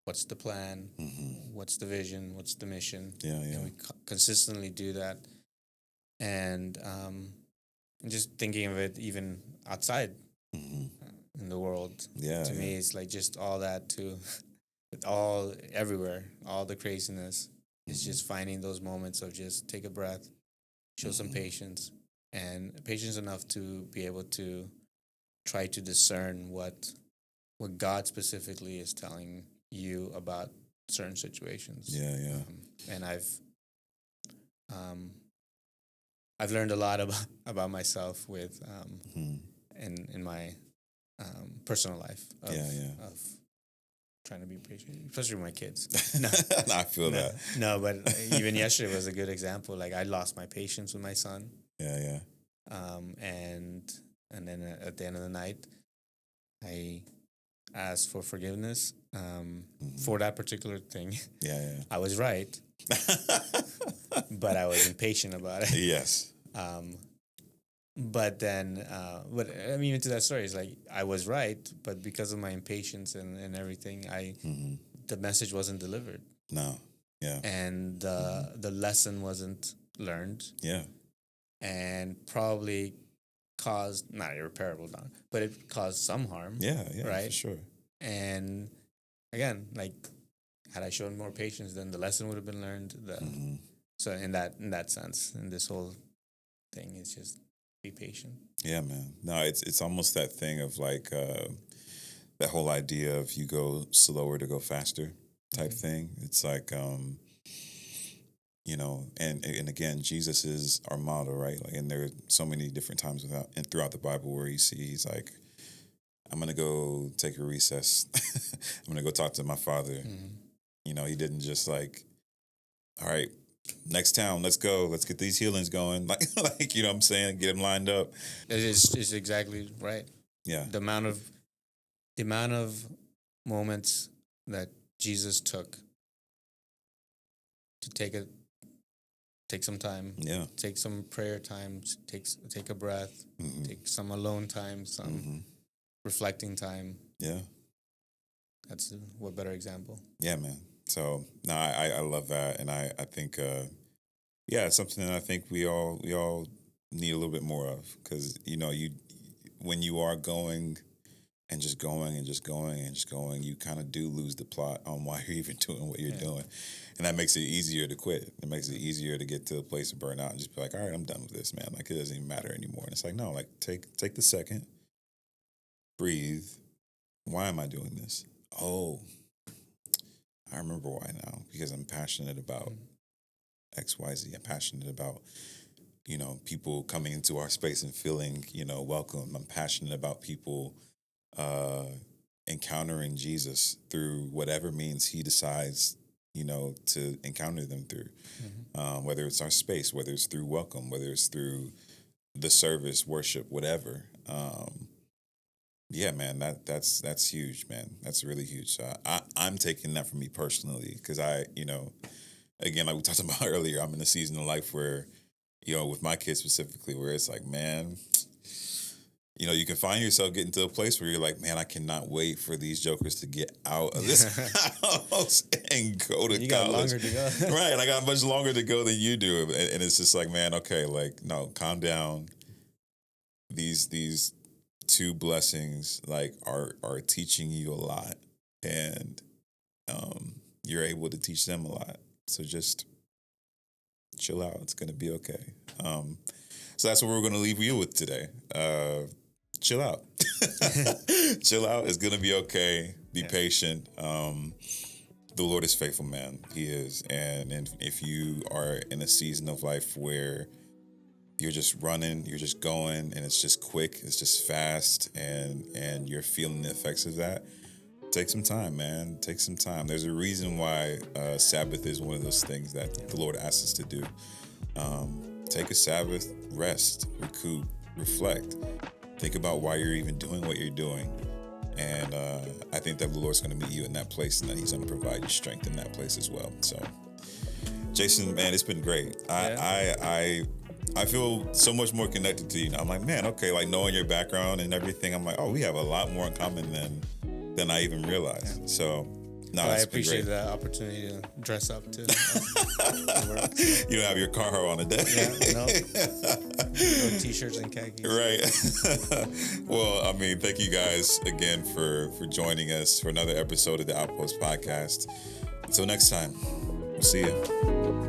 what's the plan? What's the vision? What's the mission? And we consistently do that, and just thinking of it even outside in the world, to me, it's like just all that too. All everywhere, all the craziness, is just finding those moments of just take a breath, show some patience, and patience enough to be able to try to discern what God specifically is telling you about certain situations. And I've learned a lot about myself with in my personal life of trying to be patient, especially with my kids. I feel that. No, but even yesterday was a good example. Like, I lost my patience with my son. And then at the end of the night, I asked for forgiveness for that particular thing. I was right, but I was impatient about it. But then, but I mean, into that story is like, I was right, but because of my impatience and everything, the message wasn't delivered. And the lesson wasn't learned. And probably caused, not irreparable harm, but it caused some harm. Right? For sure. And again, like, had I shown more patience, then the lesson would have been learned. So in that sense, in this whole thing, it's just be patient. Yeah, man. No, it's almost that thing of like that whole idea of you go slower to go faster type thing. It's like you know, and again, Jesus is our model, right? Like, and there are so many different times throughout the Bible where you see he's like, I'm gonna go take a recess. I'm gonna go talk to my Father. You know, he didn't just like, all right, next town, let's go. Let's get these healings going. Like, you know what I'm saying? Get them lined up. It's exactly right. The amount of moments that Jesus took to take some time. Take some prayer times. Take a breath. Take some alone time. Some reflecting time. That's what better example. Yeah, man. So no, I love that, and I think it's something that I think we all need a little bit more of, because you know, when you are going and just going and just going and just going, you kind of do lose the plot on why you're even doing what you're doing, and that makes it easier to quit. It makes it easier to get to a place of burnout and just be like, all right, I'm done with this, man. Like, it doesn't even matter anymore. And it's like, no, like, take the second, breathe. Why am I doing this? Oh, I remember why now, because I'm passionate about XYZ. I'm passionate about, people coming into our space and feeling, welcome. I'm passionate about people encountering Jesus through whatever means he decides, to encounter them through. Whether it's our space, whether it's through welcome, whether it's through the service, worship, whatever. Yeah, man, that's huge, man. That's really huge. So I'm taking that for me personally, because again, like we talked about earlier, I'm in a season of life where, with my kids specifically, where it's like, man, you can find yourself getting to a place where you're like, man, I cannot wait for these jokers to get out of this house and go to college. You got longer to go. Right, I got much longer to go than you do. And it's just like, man, okay, like, no, calm down. These two blessings, like, are teaching you a lot. And you're able to teach them a lot. So just chill out. It's going to be okay. So that's what we're going to leave you with today. Chill out. Chill out. It's going to be okay. Be patient. The Lord is faithful, man. He is. And if you are in a season of life where you're just running, you're just going, and it's just quick, it's just fast, and you're feeling the effects of that, take some time, man. Take some time. There's a reason why Sabbath is one of those things that the Lord asks us to do. Take a Sabbath, rest, recoup, reflect. Think about why you're even doing what you're doing. And I think that the Lord's going to meet you in that place, and that he's going to provide you strength in that place as well. So, Jason, man, it's been great. I feel so much more connected to you now. I'm like, man, okay, like knowing your background and everything, I'm like, oh, we have a lot more in common than I even realized. Yeah. So, no, I appreciate the opportunity to dress up too. Work. You don't have your car on a day. Yeah, no t-shirts and khakis. Right. Well, I mean, thank you guys again for joining us for another episode of the Outpost Podcast. Until next time, we'll see you.